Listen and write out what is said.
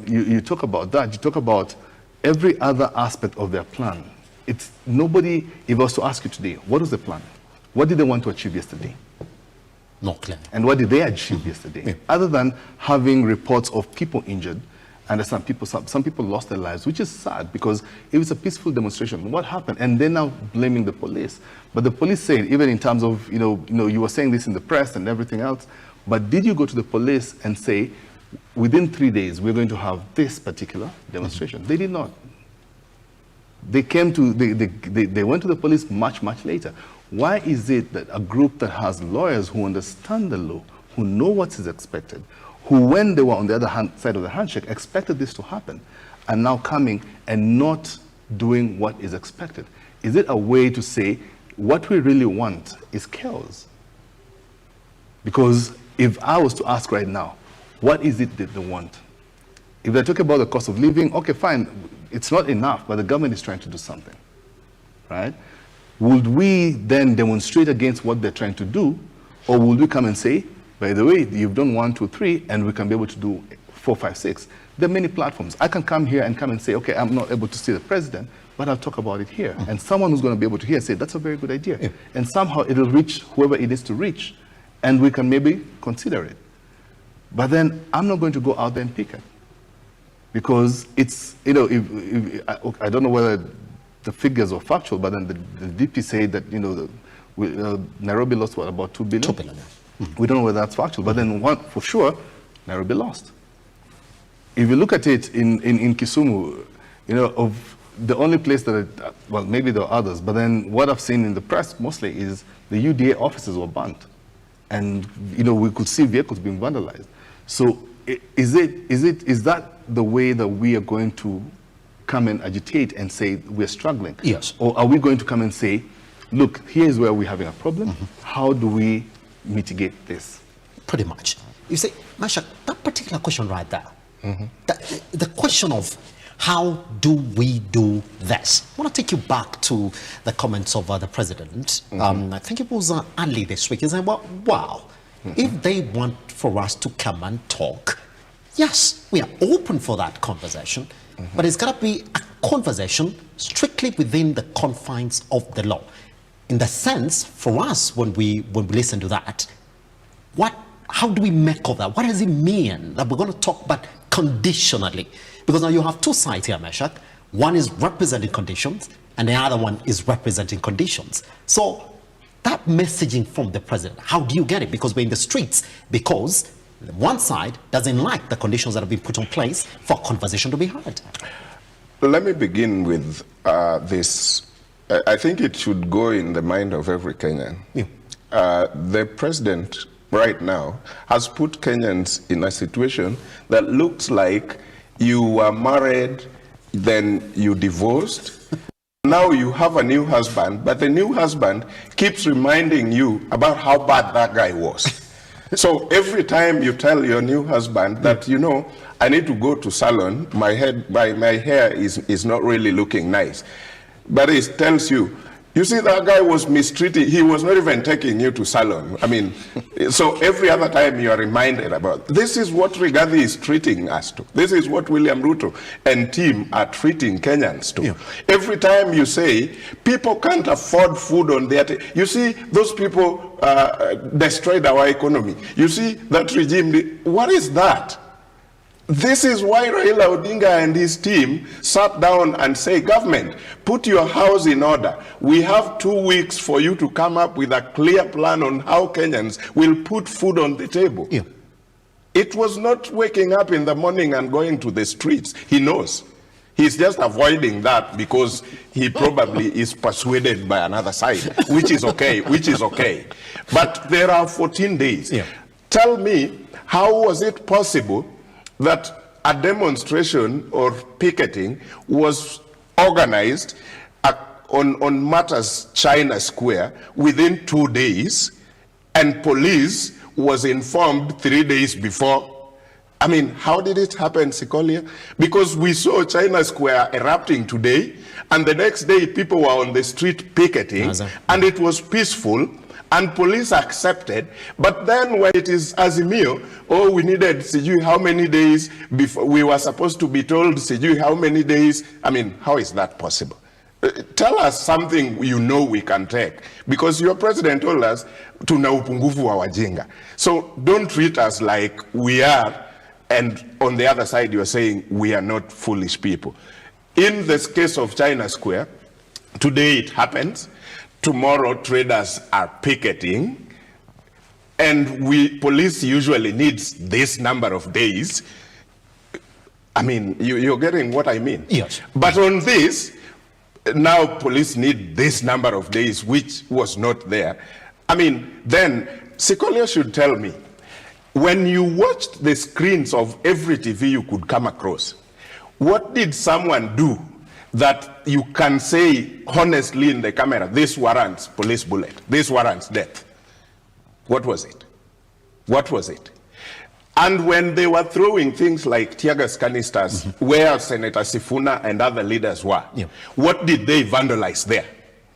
you talk about that. You talk about every other aspect of their plan. It's nobody, if I was to ask you today, what was the plan? What did they want to achieve yesterday? Not clear. And what did they achieve yesterday? Yeah. Other than having reports of people injured, and some people lost their lives, which is sad because it was a peaceful demonstration. What happened? And they're now blaming the police. But the police saying, even in terms of, you were saying this in the press and everything else, but did you go to the police and say, within 3 days, we're going to have this particular demonstration? Mm-hmm. They did not. They came to, they went to the police much, much later. Why is it that a group that has lawyers who understand the law, who know what is expected, who when they were on the other side of the handshake expected this to happen, are now coming and not doing what is expected? Is it a way to say what we really want is chaos? Because if I was to ask right now, what is it that they want? If they're talking about the cost of living, okay, fine, it's not enough, but the government is trying to do something, right? Would we then demonstrate against what they're trying to do, or would we come and say, by the way, you've done 1, 2, 3, and we can be able to do 4, 5, 6. There are many platforms. I can come here and say, okay, I'm not able to see the president, but I'll talk about it here. Mm-hmm. And someone who's going to be able to hear say, that's a very good idea. Yeah. And somehow it'll reach whoever it is to reach, and we can maybe consider it. But then I'm not going to go out there and pick it. Because it's, I don't know whether the figures are factual, but then the DP say that, Nairobi lost, what, about 2 billion? 2 billion, yeah. Mm-hmm. We don't know whether that's factual, but then one, for sure, Nairobi lost. If you look at it in Kisumu, of the only place that, well, maybe there are others, but then what I've seen in the press mostly is the UDA offices were burnt. And, we could see vehicles being vandalized. So is that the way that we are going to come and agitate and say we're struggling? Yes. Or are we going to come and say, look, here's where we're having a problem. Mm-hmm. How do we mitigate this? Pretty much. You see, Meshack, that particular question right there, mm-hmm. the question of how do we do this? I want to take you back to the comments of the president. Mm-hmm. I think it was early this week. He said, well, wow, mm-hmm. if they want for us to come and talk, yes, we are open for that conversation, mm-hmm. but it's got to be a conversation strictly within the confines of the law. In the sense, for us, when we listen to that, how do we make of that? What does it mean that we're going to talk about conditionally? Because now you have two sides here, Meshack. One is representing conditions, and the other one is representing conditions. So that messaging from the president, how do you get it? Because we're in the streets, because one side doesn't like the conditions that have been put in place for conversation to be heard. Let me begin with this. I think it should go in the mind of every Kenyan. Yeah. The president right now has put Kenyans in a situation that looks like you were married, then you divorced. Now you have a new husband, but the new husband keeps reminding you about how bad that guy was. So every time you tell your new husband that, I need to go to salon, my hair is not really looking nice. But he tells you, you see, that guy was mistreated. He was not even taking you to salon. I mean, so every other time you are reminded about, this is what Rigathi is treating us to. This is what William Ruto and team are treating Kenyans to. Yeah. Every time you say, people can't afford food on their table. You see, those people destroyed our economy. You see, that regime, what is that? This is why Raila Odinga and his team sat down and say, government, put your house in order. We have 2 weeks for you to come up with a clear plan on how Kenyans will put food on the table. Yeah. It was not waking up in the morning and going to the streets. He knows. He's just avoiding that because he probably is persuaded by another side, which is okay, But there are 14 days. Yeah. Tell me, how was it possible that a demonstration or picketing was organized on Matters China Square within 2 days, and police was informed 3 days before? I mean, how did it happen, Sikolia? Because we saw China Square erupting today, and the next day people were on the street picketing, and it was peaceful, and police accepted. But then when it is Azimio, oh, we needed sijui how many days before we were supposed to be told sijui how many days. I mean, how is that possible? Tell us something you know we can take, because your president told us tuna upungufu wa wajinga. So don't treat us like we are, and on the other side you're saying we are not foolish people. In this case of China Square, today it happens, tomorrow traders are picketing, and police usually needs this number of days. I mean, you're getting what I mean? Yes. But on this, now police need this number of days, which was not there. I mean, then Sikolia should tell me, when you watched the screens of every TV you could come across, what did someone do that you can say honestly in the camera, this warrants police bullet, this warrants death? What was it? What was it? And when they were throwing things like tear gas canisters where Senator Sifuna and other leaders were, what did they vandalize there?